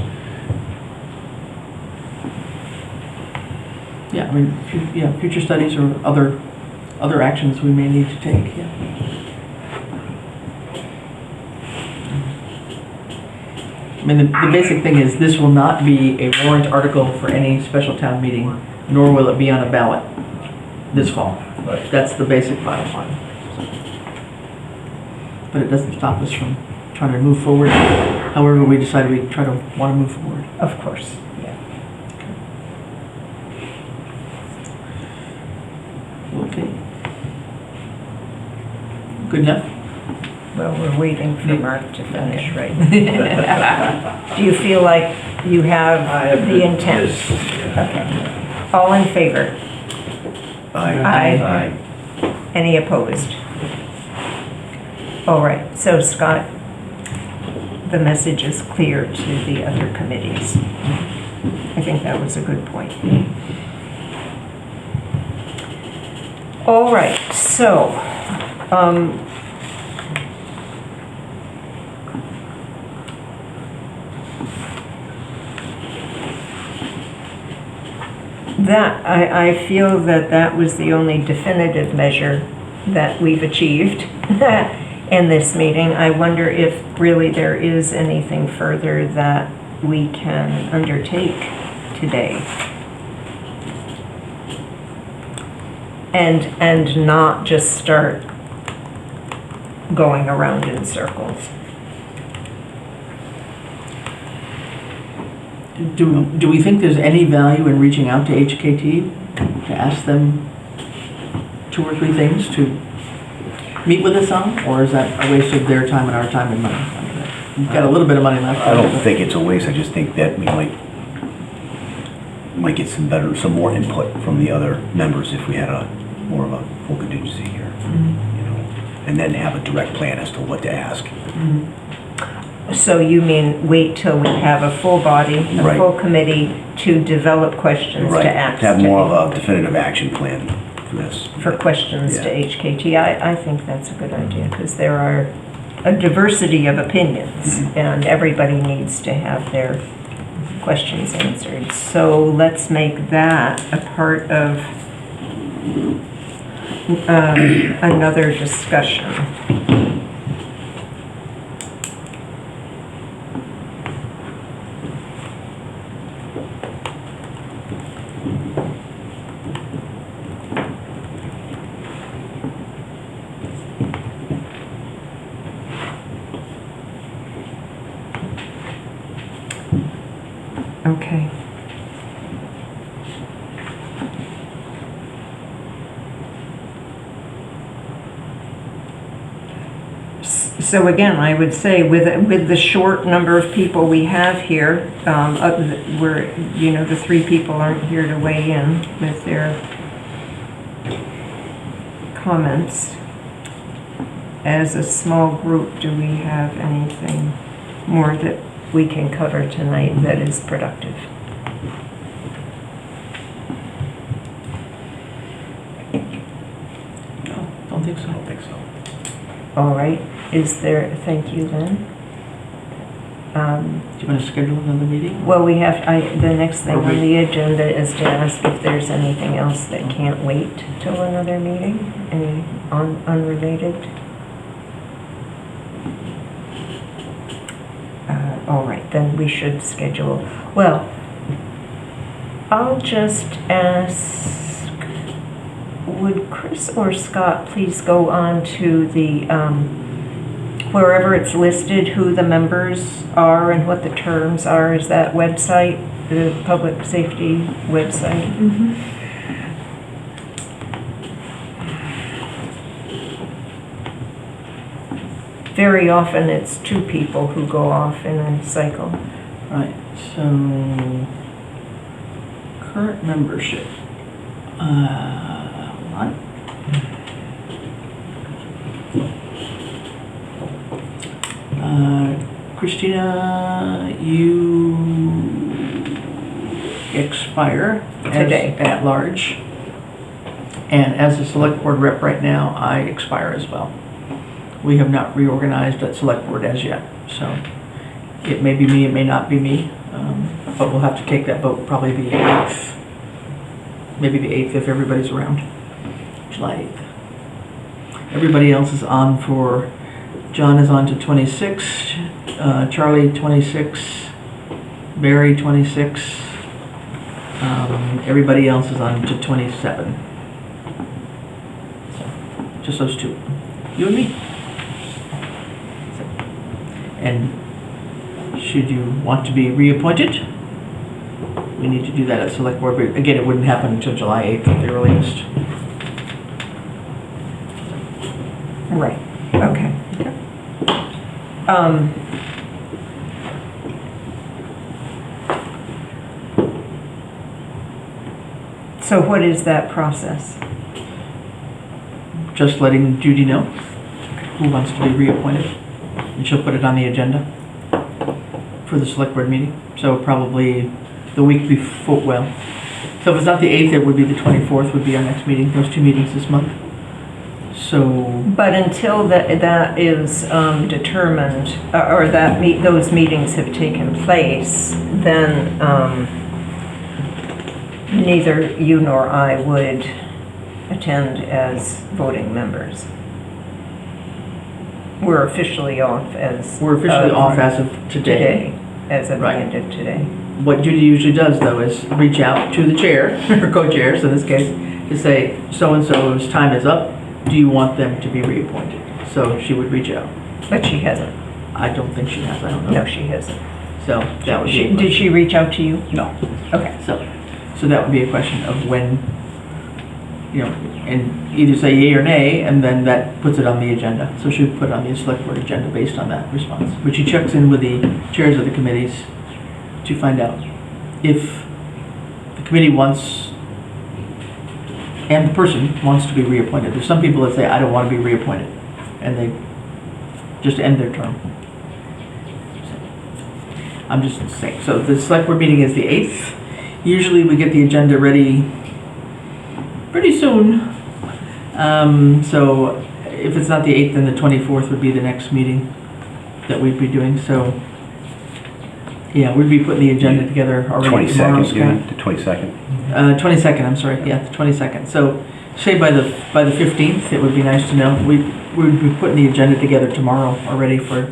Yeah, I mean, future studies or other actions we may need to take, yeah. I mean, the basic thing is this will not be a warrant article for any special town meeting, nor will it be on a ballot this fall. Right. That's the basic bottom line. But it doesn't stop us from trying to move forward however we decide we want to move forward. Of course, yeah. Okay. Good enough? Well, we're waiting for Mark to finish, right? Do you feel like you have the intent? Yes. Okay. All in favor? Aye. Any opposed? All right, so Scott, the message is clear to the other committees. I think that was a good point. All right, so, I feel that that was the only definitive measure that we've achieved in this meeting. I wonder if really there is anything further that we can undertake today. And not just start going around in circles. Do we think there's any value in reaching out to HKT to ask them 2 or 3 things to meet with us on? Or is that a waste of their time and our time and money? We've got a little bit of money left. I don't think it's a waste, I just think that we might get some more input from the other members if we had more of a full contingency here, you know, and then have a direct plan as to what to ask. So you mean wait till we have a full body, a Right. full committee to develop questions Right, to ask? to have more of a definitive action plan for this. For questions to Yeah. HKT. I think that's a good idea because there are a diversity of opinions and everybody needs to have their questions answered. So let's make that a part of another discussion. Okay. So again, I would say with the short number of people we have here, we're, you know, the 3 people aren't here to weigh in with their comments. As a small group, do we have anything more that we can cover tonight that is productive? No, don't think so. I don't think so. All right, is there, thank you then. Do you want to schedule another meeting? Well, we have, the next thing on the agenda is to ask if there's anything else that can't wait till another meeting, any unrelated. All right, then we should schedule, well, I'll just ask, would Chris or Scott please go on to the, wherever it's listed, who the members are and what the terms are, is that website, the public safety website? Very often it's 2 people who go off in a cycle. Right, so current membership. Hold on. Christina, you expire Today. as at large. And as a select board rep right now, I expire as well. We have not reorganized at select board as yet, so it may be me, it may not be me, but we'll have to take that vote probably the 8th. Maybe the 8th if everybody's around, July 8th. Everybody else is on for, John is on to 26, Charlie 26, Barry 26, everybody else is on to 27. So, just those 2, you and me. And should you want to be reappointed, we need to do that at select board. But again, it wouldn't happen until July 8th at the earliest. Right, okay. So what is that process? Just letting Judy know who wants to be reappointed. And she'll put it on the agenda for the select board meeting. So probably the week before, well, so if it's not the 8th, it would be the 24th would be our next meeting, those 2 meetings this month. So, But until that is determined, or those meetings have taken place, then neither you nor I would attend as voting members. We're officially off as... we're officially off as of today. As of the Right. end of today. What Judy usually does though is reach out to the chair, or co-chairs in this case, to say, so-and-so's time is up, do you want them to be reappointed? So she would reach out. But she hasn't. I don't think she has, I don't know. No, she hasn't. So that would be. Did she reach out to you? No. Okay. So that would be a question of when, you know, and either say yay or nay, and then that puts it on the agenda. So she would put it on the select board agenda based on that response. But she checks in with the chairs of the committees to find out if the committee wants, and the person wants to be reappointed. There's some people that say, I don't want to be reappointed, and they just end their term. So, I'm just saying, so the select board meeting is the 8th. Usually we get the agenda ready pretty soon. So if it's not the 8th, then the 24th would be the next meeting that we'd be doing. So yeah, we'd be putting the agenda together already tomorrow, 22nd, Scott. the 22nd. 22nd, I'm sorry, yeah, the 22nd. So say by the 15th, it would be nice to know. We would be putting the agenda together tomorrow already for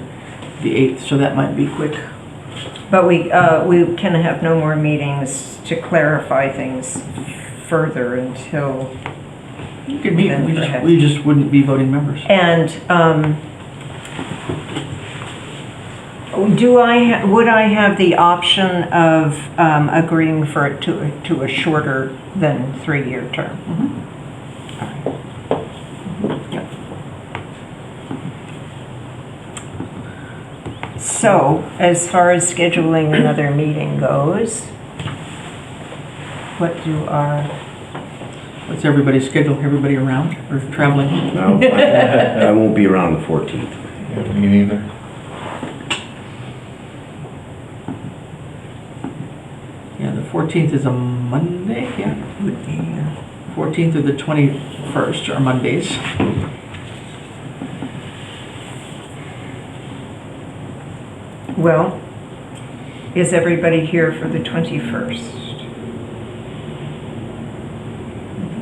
the 8th, so that might be quick. But we can have no more meetings to clarify things further until... You could meet, Then perhaps. we just wouldn't be voting members. And Would I have the option of agreeing for it to a shorter than 3-year term? So, as far as scheduling another meeting goes, What's everybody's schedule? Everybody around or traveling? No, I won't be around the 14th. Yeah, me neither. Yeah, the 14th is a Monday, yeah. 14th or the 21st are Mondays. well, is everybody here for the 21st?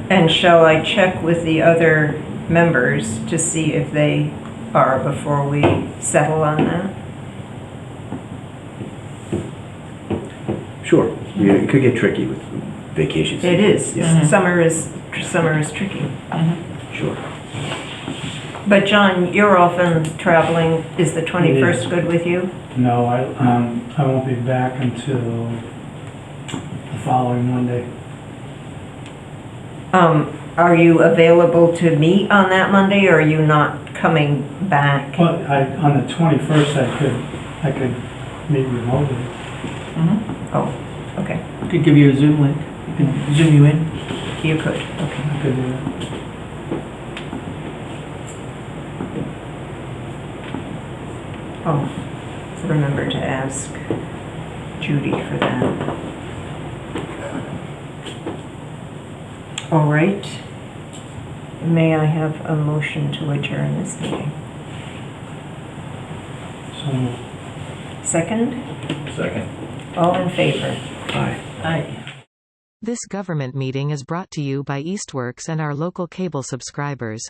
And shall I check with the other members to see if they are before we settle on that? Sure. Yeah, it could get tricky with vacations. It is. Yeah, Summer is tricky. sure. But John, you're often traveling. Is the 21st good with you? No, I won't be back until the following Monday. Are you available to meet on that Monday, or are you not coming back? Well, on the 21st, I could meet remotely. Oh, okay. I could give you a Zoom link. You can Zoom you in. You could. Okay. I could do that. Oh, remember to ask Judy for that. All right. May I have a motion to adjourn this meeting? So Second? Second. All in favor? Aye. Aye. This government meeting is brought to you by Eastworks and our local cable subscribers.